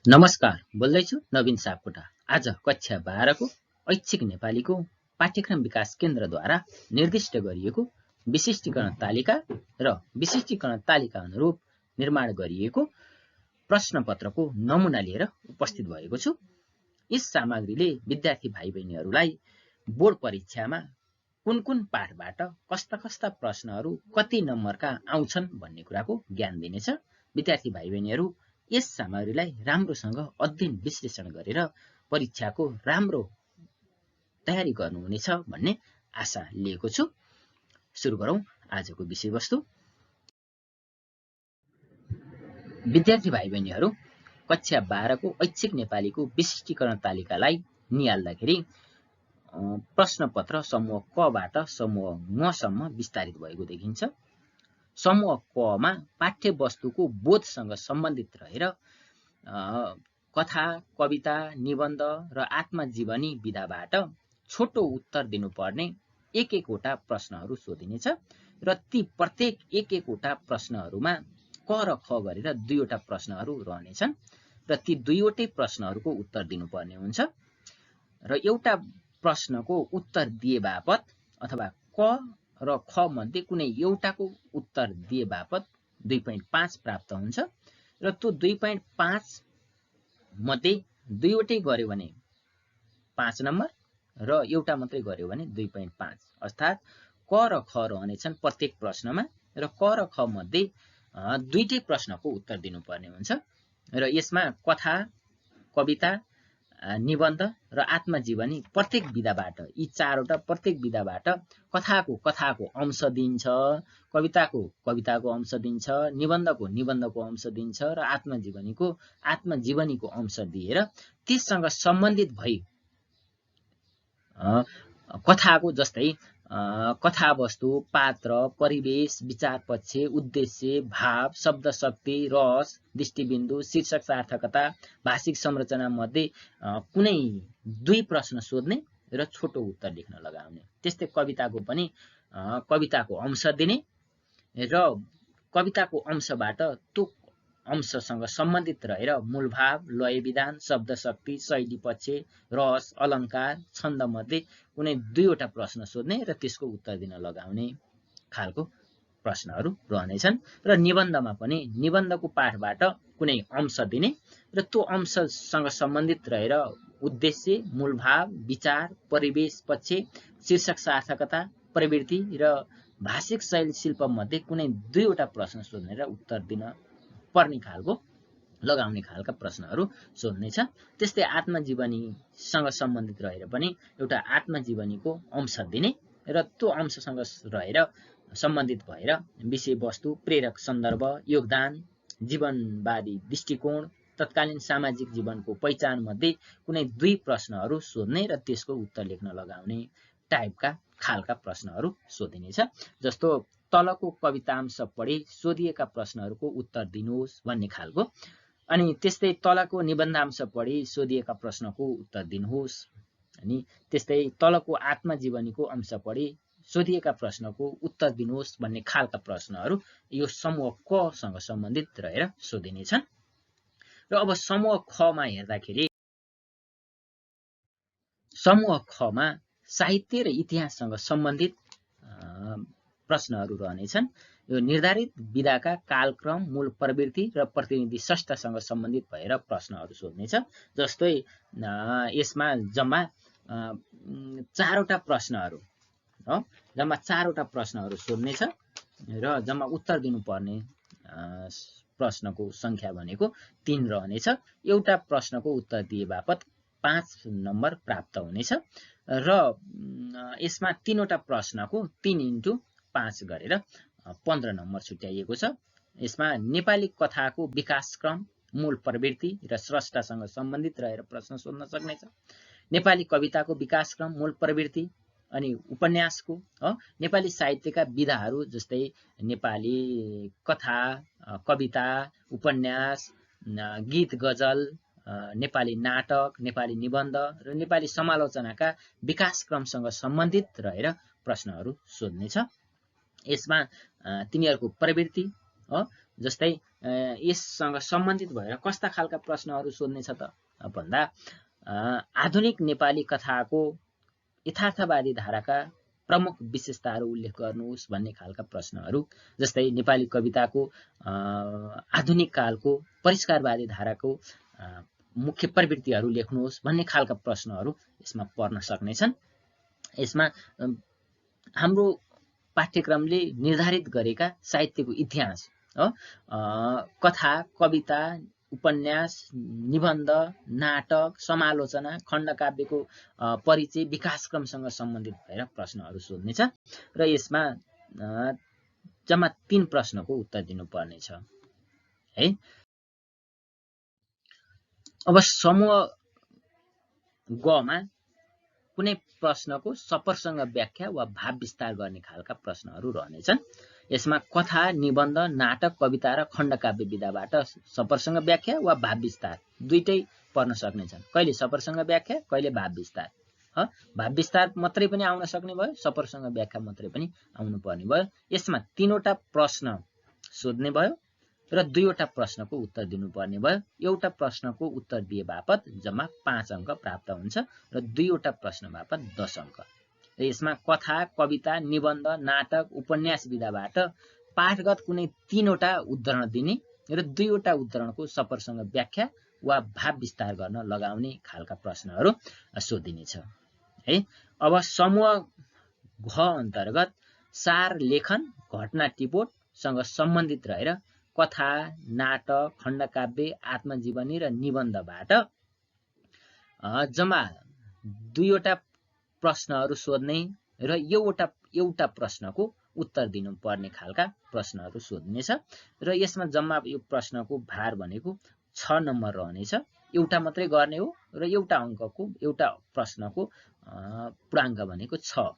नमस्कार, बोल्दैछु नवीन सापकोटा। आज कक्षा 12 को ऐच्छिक नेपालीको पाठ्यक्रम विकास केन्द्रद्वारा निर्दिष्ट गरिएको विशिष्टीकरण तालिका र विशिष्टीकरण तालिका अनुरूप निर्माण गरिएको प्रश्नपत्रको नमुना लिएर उपस्थित भएको छु। यस सामग्रीले विद्यार्थी भाइ बहिनीहरूलाई बोर्ड परीक्षामा कुन पाठबाट कस्ता कस्ता प्रश्नहरू कति नम्बरका आउँछन् भन्ने कुराको ज्ञान दिनेछ। विद्यार्थी भाइ बहिनीहरू यस सामग्रीलाई राम्रोसँग अध्ययन विश्लेषण गरेर परीक्षाको राम्रो तयारी गर्नुहुनेछ भन्ने आशा लिएको छु। सुरु गरौँ आजको विषयवस्तु। विद्यार्थी भाइ बहिनीहरू, कक्षा 12 को ऐच्छिक नेपालीको विशिष्टीकरण तालिकालाई निहाल्दाखेरि प्रश्नपत्र समूह क बाट समूह ङ सम्म विस्तारित भएको देखिन्छ। समूह क मा पाठ्यवस्तुको बोधसँग सम्बन्धित रहेर कथा, कविता, निबन्ध र आत्मजीवनी विधाबाट छोटो उत्तर दिनुपर्ने एक-एकवटा प्रश्नहरू सोधिनेछ र ती प्रत्येक एक-एकवटा प्रश्नहरूमा क र ख गरेर दुईवटा प्रश्नहरू रहनेछन् र ती दुईवटै प्रश्नहरूको उत्तर दिनुपर्ने हुन्छ र एउटा प्रश्नको उत्तर दिए बापत अथवा क र ख मध्ये कुनै एउटाको उत्तर दिए बापत 2.5 प्राप्त हुन्छ र त्यो 2.5 मध्ये दुईवटै गर्यो भने 5 नम्बर र एउटा मात्रै गर्यो भने 2.5, अर्थात् क र ख रहनेछन् प्रत्येक प्रश्नमा र क र ख मध्ये दुईटै प्रश्नको उत्तर दिनुपर्ने हुन्छ र यसमा कथा, कविता, निबन्ध र आत्मजीवनी प्रत्येक विधाबाट, यी चारवटा प्रत्येक विधाबाट कथाको अंश दिन्छ, कविताको अंश दिन्छ, निबन्धको अंश दिन्छ र आत्मजीवनीको अंश दिएर त्यससँग सम्बन्धित भई कथाको जस्तै कथावस्तु, पात्र, परिवेश, विचार पक्ष, उद्देश्य, भाव, शब्द शक्ति, रस, दृष्टिबिन्दु, शीर्षक सार्थकता, भाषिक संरचना मध्ये कुनै दुई प्रश्न सोध्ने र छोटो उत्तर लेख्न लगाउने। त्यस्तै कविताको पनि कविताको अंश दिने र कविताको अंशबाट त्यो अंशसँग सम्बन्धित रहेर मूलभाव, लय विधान, शब्द शक्ति, शैली पक्ष, रस, अलङ्कार, छन्द मध्ये कुनै दुईवटा प्रश्न सोध्ने र त्यसको उत्तर दिन लगाउने खालको प्रश्नहरू रहनेछन् र निबन्धमा पनि निबन्धको पाठबाट कुनै अंश दिने र त्यो अंशसँग सम्बन्धित रहेर उद्देश्य, मूलभाव, विचार, परिवेश पक्ष, शीर्षक सार्थकता, प्रवृत्ति र भाषिक शैली शिल्प मध्ये कुनै दुईवटा प्रश्न सोध्ने र उत्तर दिन पर्ने खालको लगाउने खालका प्रश्नहरू सोध्नेछ। त्यस्तै आत्मजीवनीसँग सम्बन्धित रहेर पनि एउटा आत्मजीवनीको अंश दिने र त्यो अंशसँग रहेर सम्बन्धित भएर विषयवस्तु, प्रेरक सन्दर्भ, योगदान, जीवनवादी दृष्टिकोण, तत्कालीन सामाजिक जीवनको पहिचान मध्ये कुनै दुई प्रश्नहरू सोध्ने र त्यसको उत्तर लेख्न लगाउने टाइपका खालका प्रश्नहरू सोधिनेछ। जस्तो तलको कवितांश पढी सोधिएका प्रश्नहरूको उत्तर दिनुहोस् भन्ने खालको, अनि त्यस्तै तलको निबन्धांश पढी सोधिएका प्रश्नको उत्तर दिनुहोस्, अनि त्यस्तै तलको आत्मजीवनीको अंश पढी सोधिएका प्रश्नको उत्तर दिनुहोस् भन्ने खालका प्रश्नहरू यो समूह क सँग सम्बन्धित रहेर सोधिनेछन्। र अब समूह ख मा हेर्दाखेरि समूह ख मा साहित्य र इतिहाससँग सम्बन्धित प्रश्नहरू रहनेछन्। यो निर्धारित विधाका कालक्रम, मूल प्रवृत्ति र प्रतिनिधि संस्थासँग सम्बन्धित भएर प्रश्नहरू सोध्नेछ। जस्तै यसमा जम्मा 4वटा प्रश्नहरू हो, जम्मा 4वटा प्रश्नहरू सोध्नेछ र जम्मा उत्तर दिनुपर्ने प्रश्नको संख्या भनेको 3 रहनेछ। एउटा प्रश्नको उत्तर दिए बापत 5 नम्बर प्राप्त हुनेछ र यसमा 3वटा प्रश्नको 3 × 5 गरेर 15 नम्बर छुट्याइएको छ। यसमा नेपाली कथाको विकासक्रम, मूल प्रवृत्ति र स्रष्टासँग सम्बन्धित रहेर प्रश्न सोध्न सक्नेछ। नेपाली कविताको विकासक्रम, मूल प्रवृत्ति अनि उपन्यासको नेपाली साहित्यका विधाहरू जस्तै नेपाली कथा, कविता, उपन्यास, गीत गजल, नेपाली नाटक, नेपाली निबन्ध र नेपाली समालोचनाका विकासक्रमसँग सम्बन्धित रहेर प्रश्नहरू सोध्नेछ। यसमा तिनीहरूको प्रवृत्ति जस्तै यससँग सम्बन्धित भएर कस्ता खालका प्रश्नहरू सोध्ने छ त भन्दा आधुनिक नेपाली कथाको यथार्थवादी धाराका प्रमुख विशेषताहरू उल्लेख गर्नुहोस् भन्ने खालका प्रश्नहरू, जस्तै नेपाली कविताको आधुनिक कालको परिष्कारवादी धाराको मुख्य प्रवृत्तिहरू लेख्नुहोस् भन्ने खालका प्रश्नहरू यसमा पर्न सक्नेछन्। यसमा हाम्रो पाठ्यक्रमले निर्धारित गरेका साहित्यको इतिहास, कथा, कविता, उपन्यास, निबन्ध, नाटक, समालोचना, खण्डकाव्यको परिचय, विकासक्रमसँग सम्बन्धित भएर प्रश्नहरू सोध्नेछ र यसमा जम्मा 3 प्रश्नको उत्तर दिनुपर्नेछ है। अब समूह गमा कुनै प्रश्नको सपर्सँग व्याख्या वा भाव विस्तार गर्ने खालका प्रश्नहरू रहनेछन्। यसमा कथा, निबन्ध, नाटक, कविता र खण्डकाव्य विधाबाट सपर्सँग व्याख्या वा भाव विस्तार दुईटै पर्न सक्नेछन्। कहिले सपर्सँग व्याख्या, कहिले भाव विस्तार। भाव विस्तार मात्रै पनि आउन सक्ने भयो, सपर्सँग व्याख्या मात्रै पनि आउनु पर्ने भयो। यसमा 3वटा प्रश्न सोध्ने भयो र 2वटा प्रश्नको उत्तर दिनुपर्ने भयो। एउटा प्रश्नको उत्तर दिए बापत जम्मा 5 अङ्क प्राप्त हुन्छ र 2वटा प्रश्न बापत 10 अङ्क। र यसमा कथा, कविता, निबन्ध, नाटक, उपन्यास विधाबाट पाठगत कुनै 3वटा उद्धरण दिने र 2वटा उद्धरणको सपर्सँग व्याख्या वा भाव विस्तार गर्न लगाउने खालका प्रश्नहरू सोधिनेछ है। अब समूह घ अन्तर्गत सार लेखन, घटना टिपोटसँग सम्बन्धित रहेर कथा, नाटक, खण्डकाव्य, आत्मजीवनी र निबन्धबाट जम्मा 2वटा प्रश्नहरू सोध्ने र एउटा प्रश्नको उत्तर दिनुपर्ने खालका प्रश्नहरू सोध्नेछ र यसमा जम्मा यो प्रश्नको भार भनेको 6 नम्बर रहनेछ। एउटा मात्रै गर्ने हो र एउटा प्रश्नको पूर्णाङ्क भनेको 6।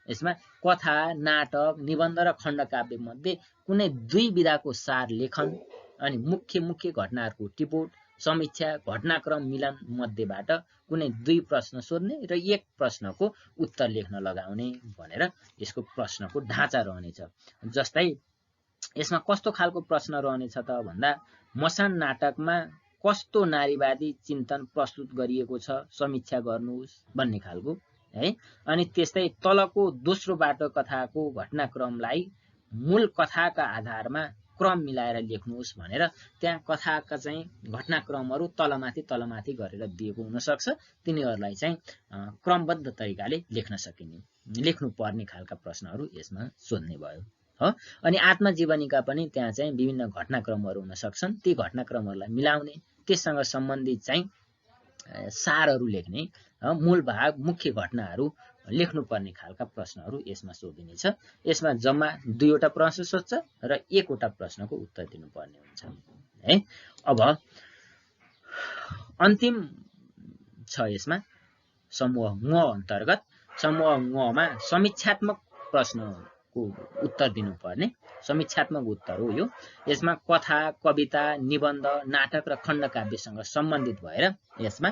यसमा कथा, नाटक, निबन्ध र खण्डकाव्य मध्ये कुनै 2 विधाको सार लेखन अनि मुख्य घटनाहरूको टिपोट, समीक्षा, घटनाक्रम मिलन मध्येबाट कुनै 2 प्रश्न सोध्ने र 1 प्रश्नको उत्तर लेख्न लगाउने भनेर यसको प्रश्नको ढाँचा रहनेछ। जस्तै यसमा कस्तो खालको प्रश्न रहनेछ त भन्दा मसान नाटकमा कस्तो नारीवादी चिन्तन प्रस्तुत गरिएको छ समीक्षा गर्नुहोस् भन्ने खालको है। अनि त्यस्तै तलको दोस्रो बाटो कथाको घटनाक्रमलाई मूल कथाका आधारमा क्रम मिलाएर लेख्नुहोस् भनेर त्यहाँ कथाका चाहिँ घटनाक्रमहरू तलमाथि गरेर दिएको हुन सक्छ। तिनीहरूलाई चाहिँ क्रमबद्ध तरिकाले लेख्नु पर्ने खालका प्रश्नहरू यसमा सोध्ने भयो हो। अनि आत्मजीवनीका पनि त्यहाँ चाहिँ विभिन्न घटनाक्रमहरू हुन सक्छन्। ती घटनाक्रमहरूलाई मिलाउने, त्यससँग सम्बन्धित चाहिँ सारहरू लेख्ने, मूल भाग, मुख्य घटनाहरू लेख्नुपर्ने खालका प्रश्नहरू यसमा सोधिनेछ। यसमा जम्मा 2वटा प्रश्न सोध्छ र 1वटा प्रश्नको उत्तर दिनुपर्ने हुन्छ है। अब अन्तिम छ यसमा समूह ङ अन्तर्गत। समूह ङमा समीक्षात्मक प्रश्नको उत्तर दिनुपर्ने समीक्षात्मक उत्तर हो यो। यसमा कथा, कविता, निबन्ध, नाटक र खण्डकाव्यसँग सम्बन्धित भएर यसमा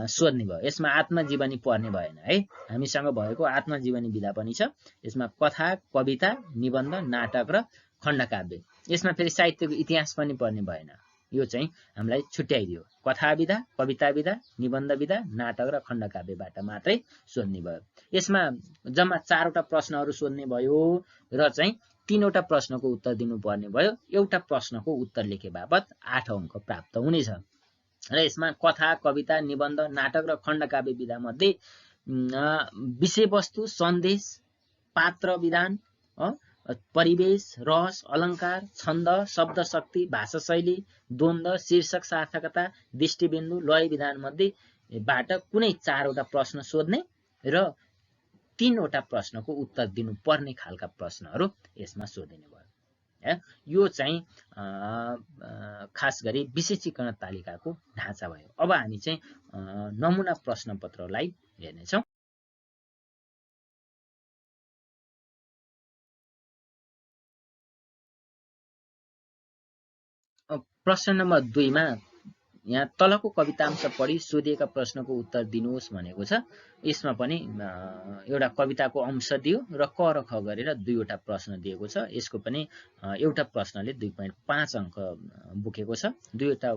सोध्ने भयो। यसमा आत्मजीवनी पर्ने भएन है। हामीसँग भएको आत्मजीवनी विधा पनि छ। यसमा कथा, कविता, निबन्ध, नाटक र खण्डकाव्य। यसमा फेरि साहित्यको इतिहास पनि पर्ने भएन। यो चाहिँ हामीलाई छुट्याइदियो। कथा विधा, कविता विधा, निबन्ध विधा, नाटक र खण्डकाव्यबाट मात्रै सोध्ने भयो। यसमा जम्मा 4वटा प्रश्नहरू सोध्ने भयो र चाहिँ 3वटा प्रश्नको उत्तर दिनुपर्ने भयो। एउटा प्रश्नको उत्तर लेखे बापत 8 अङ्क प्राप्त हुनेछ। र यसमा कथा, कविता, निबन्ध, नाटक र खण्डकाव्य विधा मध्ये विषयवस्तु, सन्देश, पात्र विधान, परिवेश, रस, अलङ्कार, छन्द, शब्द शक्ति, भाषा शैली, द्वन्द्व, शीर्षक सार्थकता, दृष्टिबिन्दु, लय विधान मध्येबाट कुनै 4वटा प्रश्न सोध्ने र 3वटा प्रश्नको उत्तर दिनुपर्ने खालका प्रश्नहरू यसमा सोधिने भयो। यो चाहिँ खास गरी विशेषीकरण तालिकाको ढाँचा भयो। अब हामी चाहिँ नमुना प्रश्नपत्रलाई हेर्नेछौँ। प्रश्न नम्बर 2 मा यहाँ तलको कवितांश पढी सोधिएका प्रश्नको उत्तर दिनुहोस् भनेको छ। यसमा पनि एउटा कविताको अंश दियो र क र ख गरेर दुईवटा प्रश्न दिएको छ। यसको पनि एउटा प्रश्नले 2.5 अङ्क बोकेको छ। दुईवटा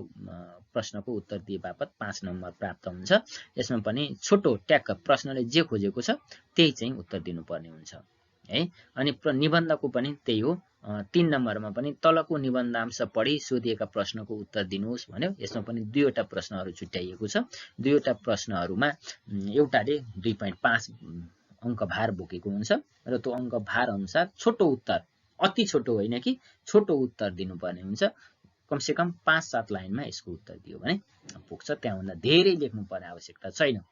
प्रश्नको उत्तर दिए बापत 5 नम्बर प्राप्त हुन्छ। यसमा पनि छोटो ट्याक्क प्रश्नले जे खोजेको छ त्यही चाहिँ उत्तर दिनुपर्ने हुन्छ है। अनि निबन्धको पनि त्यही हो। 3 नम्बरमा पनि तलको निबन्धांश पढी सोधिएका प्रश्नको उत्तर दिनुहोस् भन्यो। यसमा पनि दुईवटा प्रश्नहरू छुट्याइएको छ। दुईवटा प्रश्नहरूमा एउटाले 2.5 अङ्क भार बोकेको हुन्छ र त्यो अङ्क भार अनुसार छोटो उत्तर, अति छोटो होइन कि छोटो उत्तर दिनुपर्ने हुन्छ। कमसेकम 5-7 लाइनमा यसको उत्तर दियो भने पुग्छ। त्यहाँभन्दा धेरै लेख्नुपर्ने आवश्यकता छैन।